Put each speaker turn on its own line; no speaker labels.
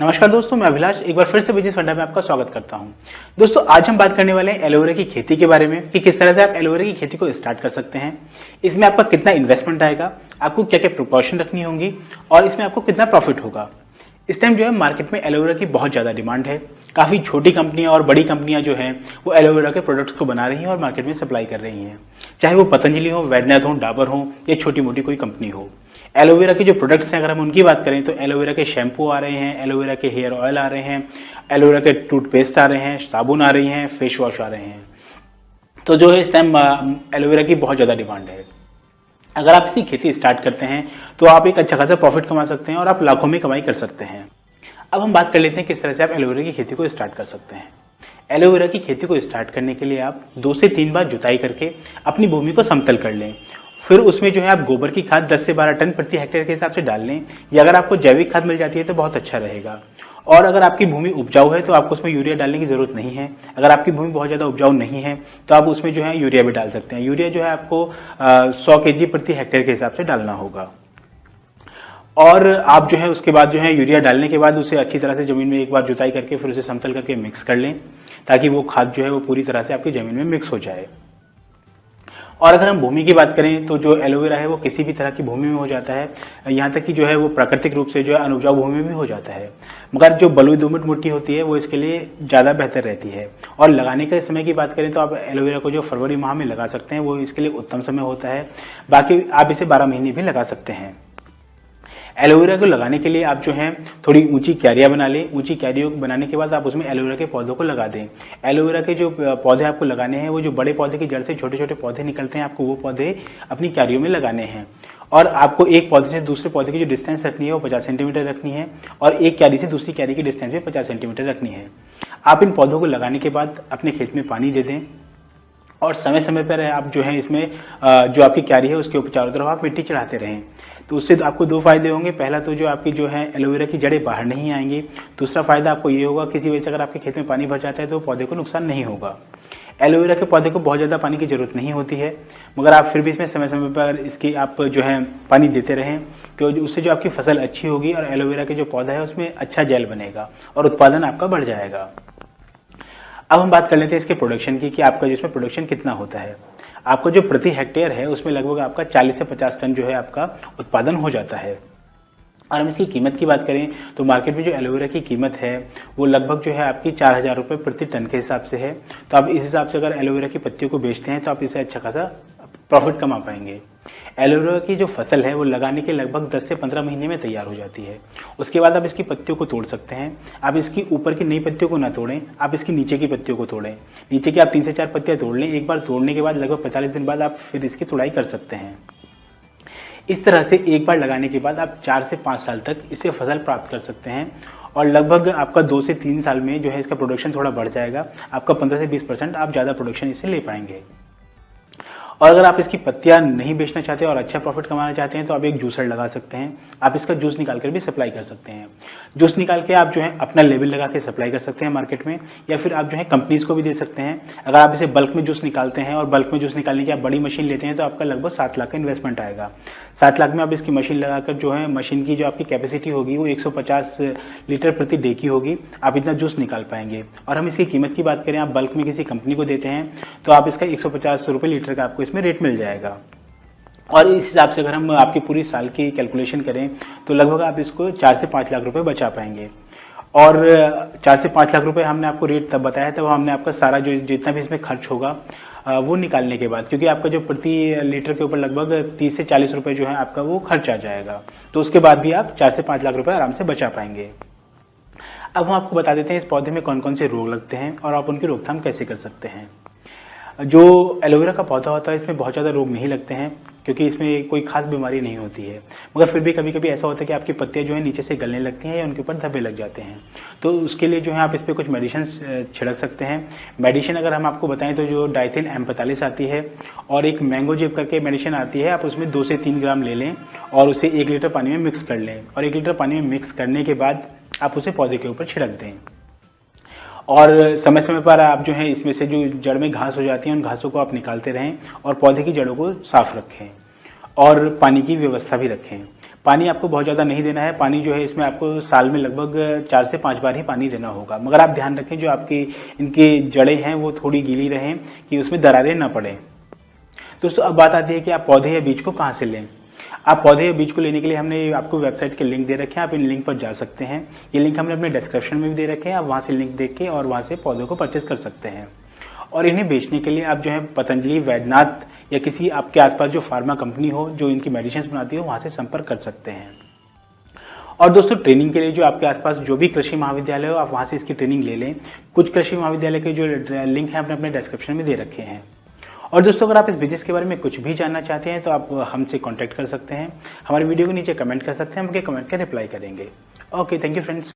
नमस्कार दोस्तों, मैं अभिलाष एक बार फिर से बिजनेस फंडा में आपका स्वागत करता हूं। दोस्तों, आज हम बात करने वाले हैं एलोवेरा की खेती के बारे में कि किस तरह से आप एलोवेरा की खेती को स्टार्ट कर सकते हैं। इसमें आपका कितना इन्वेस्टमेंट आएगा, आपको क्या क्या प्रिकॉशन रखनी होंगी और इसमें आपको कितना प्रॉफिट होगा। इस टाइम जो है मार्केट में एलोवेरा की बहुत ज़्यादा डिमांड है। काफ़ी छोटी कंपनियां और बड़ी कंपनियां जो हैं वो एलोवेरा के प्रोडक्ट्स को बना रही हैं और मार्केट में सप्लाई कर रही हैं, चाहे वो पतंजलि हो, वैद्यनाथ हो, डाबर हो या छोटी मोटी कोई कंपनी हो। एलोवेरा के जो प्रोडक्ट्स हैं अगर हम उनकी बात करें तो एलोवेरा के शैम्पू आ रहे हैं, एलोवेरा के हेयर ऑयल आ रहे हैं, एलोवेरा के टूथपेस्ट आ रहे हैं, साबुन आ रही हैं, फेस वॉश आ रहे हैं। तो जो है इस टाइम एलोवेरा की बहुत ज़्यादा डिमांड है। अगर आप इसकी खेती स्टार्ट करते हैं तो आप एक अच्छा खासा प्रॉफिट कमा सकते हैं और आप लाखों में कमाई कर सकते हैं। अब हम बात कर लेते हैं किस तरह से आप एलोवेरा की खेती को स्टार्ट कर सकते हैं। एलोवेरा की खेती को स्टार्ट करने के लिए आप 2 से 3 बार जुताई करके अपनी भूमि को समतल कर लें। फिर उसमें जो है आप गोबर की खाद 10 से 12 टन प्रति हेक्टेयर के हिसाब से डाल लें, या अगर आपको जैविक खाद मिल जाती है तो बहुत अच्छा रहेगा। और अगर आपकी भूमि उपजाऊ है तो आपको उसमें यूरिया डालने की जरूरत नहीं है। अगर आपकी भूमि बहुत ज़्यादा उपजाऊ नहीं है तो आप उसमें जो है यूरिया भी डाल सकते हैं। यूरिया जो है आपको 100 kg प्रति हेक्टेयर के हिसाब से डालना होगा। और आप जो है उसके बाद जो है यूरिया डालने के बाद उसे अच्छी तरह से जमीन में एक बार जुताई करके फिर उसे समतल करके मिक्स कर लें, ताकि वो खाद जो है वो पूरी तरह से आपकी जमीन में मिक्स हो जाए। और अगर हम भूमि की बात करें तो जो एलोवेरा है वो किसी भी तरह की भूमि में हो जाता है, यहाँ तक कि जो है वो प्राकृतिक रूप से जो है अनुपजाऊ भूमि में भी हो जाता है। मगर जो बलुई दोमट मिट्टी होती है वो इसके लिए ज़्यादा बेहतर रहती है। और लगाने के समय की बात करें तो आप एलोवेरा को जो फरवरी माह में लगा सकते हैं वो इसके लिए उत्तम समय होता है। बाकी आप इसे 12 महीने भी लगा सकते हैं। एलोवेरा को लगाने के लिए आप जो है थोड़ी ऊंची क्यारियां बना लें। ऊंची क्यारियों बनाने के बाद आप उसमें एलोवेरा के पौधों को लगा दें। एलोवेरा के जो पौधे आपको लगाने हैं वो जो बड़े पौधे की जड़ से छोटे छोटे पौधे निकलते हैं, आपको वो पौधे अपनी क्यारियों में लगाने हैं। और आपको एक पौधे से दूसरे पौधे की जो डिस्टेंस रखनी है वो 50 सेंटीमीटर रखनी है, और एक क्यारी से दूसरी क्यारी की डिस्टेंस भी 50 सेंटीमीटर रखनी है। आप इन पौधों को लगाने के बाद अपने खेत में पानी दे दें, और समय समय पर आप जो है इसमें जो आपकी क्यारी है उसके ऊपर चारों तरफ आप मिट्टी चढ़ाते रहें। तो उससे आपको 2 फायदे होंगे। पहला तो जो आपकी जो है एलोवेरा की जड़ें बाहर नहीं आएंगी। दूसरा फायदा आपको ये होगा, किसी वजह से अगर आपके खेत में पानी भर जाता है तो पौधे को नुकसान नहीं होगा। एलोवेरा के पौधे को बहुत ज़्यादा पानी की जरूरत नहीं होती है, मगर आप फिर भी इसमें समय समय पर इसकी आप जो है पानी देते रहें, क्योंकि उससे जो आपकी फसल अच्छी होगी और एलोवेरा के जो पौधा है उसमें अच्छा जेल बनेगा और उत्पादन आपका बढ़ जाएगा। अब हम बात कर लेते हैं इसके प्रोडक्शन की कि आपका जिसमें प्रोडक्शन कितना होता है। आपको जो प्रति हेक्टेयर है उसमें लगभग आपका 40 से 50 टन जो है आपका उत्पादन हो जाता है। और हम इसकी कीमत की बात करें तो मार्केट में जो एलोवेरा की कीमत है वो लगभग जो है आपकी 4000 रुपये प्रति टन के हिसाब से है। तो आप इस हिसाब से अगर एलोवेरा की पत्तियों को बेचते हैं तो आप इसे अच्छा खासा प्रॉफिट कमा पाएंगे। एलोवेरा की जो फसल है वो लगाने के लगभग 10 से 15 महीने में तैयार हो जाती है। उसके बाद आप इसकी पत्तियों को तोड़ सकते हैं। आप इसकी ऊपर की नई पत्तियों को ना तोड़ें, आप इसकी नीचे की पत्तियों को तोड़ें। नीचे की आप 3 से 4 पत्तियां तोड़ लें। एक बार तोड़ने के बाद लगभग 45 दिन बाद आप फिर इसकी तुड़ाई कर सकते हैं। इस तरह से एक बार लगाने के बाद आप 4 से 5 साल तक इससे फसल प्राप्त कर सकते हैं, और लगभग आपका 2 से 3 साल में जो है इसका प्रोडक्शन थोड़ा बढ़ जाएगा। आपका 15 से 20% आप ज़्यादा प्रोडक्शन इससे ले पाएंगे। और अगर आप इसकी पत्तियां नहीं बेचना चाहते और अच्छा प्रॉफिट कमाना चाहते हैं तो आप एक जूसर लगा सकते हैं। आप इसका जूस निकाल कर भी सप्लाई कर सकते हैं। जूस निकाल के आप जो है अपना लेबल लगा के सप्लाई कर सकते हैं मार्केट में, या फिर आप जो है कंपनीज को भी दे सकते हैं। अगर आप इसे बल्क में जूस निकालते हैं और बल्क में जूस निकालने की आप बड़ी मशीन लेते हैं तो आपका लगभग 7 लाख का इन्वेस्टमेंट आएगा। 7 लाख में आप इसकी मशीन लगाकर जो है मशीन की जो आपकी कैपेसिटी होगी वो 150 लीटर प्रति डे की होगी। आप इतना जूस निकाल पाएंगे। और हम इसकी कीमत की बात करें, आप बल्क में किसी कंपनी को देते हैं तो आप इसका 150 रुपये लीटर का आपको इसमें रेट मिल जाएगा। और इस हिसाब से अगर हम आपकी पूरी साल की कैलकुलेशन करें तो लगभग आप इसको 4 से 5 लाख रुपए बचा पाएंगे। और 4 से 5 लाख रुपए हमने आपको रेट तब बताया था, वो हमने आपका सारा जो जितना भी इसमें खर्च होगा वो निकालने के बाद, क्योंकि आपका जो प्रति लीटर के ऊपर लगभग 30 से 40 रुपए जो है आपका वो खर्च आ जाएगा। तो उसके बाद भी आप 4 से 5 लाख रुपए आराम से बचा पाएंगे। अब हम आपको बता देते हैं इस पौधे में कौन कौन से रोग लगते हैं और आप उनकी रोकथाम कैसे कर सकते हैं। जो एलोवेरा का पौधा होता है इसमें बहुत ज़्यादा रोग नहीं लगते हैं, क्योंकि इसमें कोई खास बीमारी नहीं होती है। मगर फिर भी कभी कभी ऐसा होता है कि आपकी पत्तियां जो है नीचे से गलने लगती हैं या उनके ऊपर धब्बे लग जाते हैं। तो उसके लिए जो है आप इस पर कुछ मेडिसिन छिड़क सकते हैं। मेडिसिन अगर हम आपको बताएं तो जो डाइथिन M45 आती है और एक मैंगो जेब करके मेडिसिन आती है, आप उसमें 2 से 3 ग्राम ले लें और उसे 1 लीटर पानी में मिक्स कर लें। और 1 लीटर पानी में मिक्स करने के बाद आप उसे पौधे के ऊपर छिड़क दें। और समय समय पर आप जो है इसमें से जो जड़ में घास हो जाती है उन घासों को आप निकालते रहें और पौधे की जड़ों को साफ रखें और पानी की व्यवस्था भी रखें। पानी आपको बहुत ज़्यादा नहीं देना है। पानी जो है इसमें आपको साल में लगभग 4 से 5 बार ही पानी देना होगा, मगर आप ध्यान रखें जो आपकी इनकी जड़ें हैं वो थोड़ी गीली रहें कि उसमें दरारें ना पड़े। दोस्तों अब बात आती है कि आप पौधे या बीज को कहाँ से लें। आप पौधे या बीज को लेने के लिए हमने आपको वेबसाइट के लिंक दे रखे हैं, आप इन लिंक पर जा सकते हैं। ये लिंक हमने अपने डिस्क्रिप्शन में भी दे रखे हैं, आप वहाँ से लिंक देख के और वहाँ से पौधों को परचेज कर सकते हैं। और इन्हें बेचने के लिए आप जो है पतंजलि, वैद्यनाथ या किसी आपके आसपास जो फार्मा कंपनी हो जो इनकी मेडिसिन बनाती हो वहाँ से संपर्क कर सकते हैं। और दोस्तों ट्रेनिंग के लिए जो आपके आसपास जो भी कृषि महाविद्यालय हो आप वहाँ से इसकी ट्रेनिंग ले लें। कुछ कृषि महाविद्यालय के जो लिंक हैं आपने अपने डिस्क्रिप्शन में दे रखे हैं। और दोस्तों अगर आप इस बिजनेस के बारे में कुछ भी जानना चाहते हैं तो आप हमसे कांटेक्ट कर सकते हैं, हमारे वीडियो के नीचे कमेंट कर सकते हैं, हम आपके कमेंट का रिप्लाई करेंगे। Okay, thank you friends.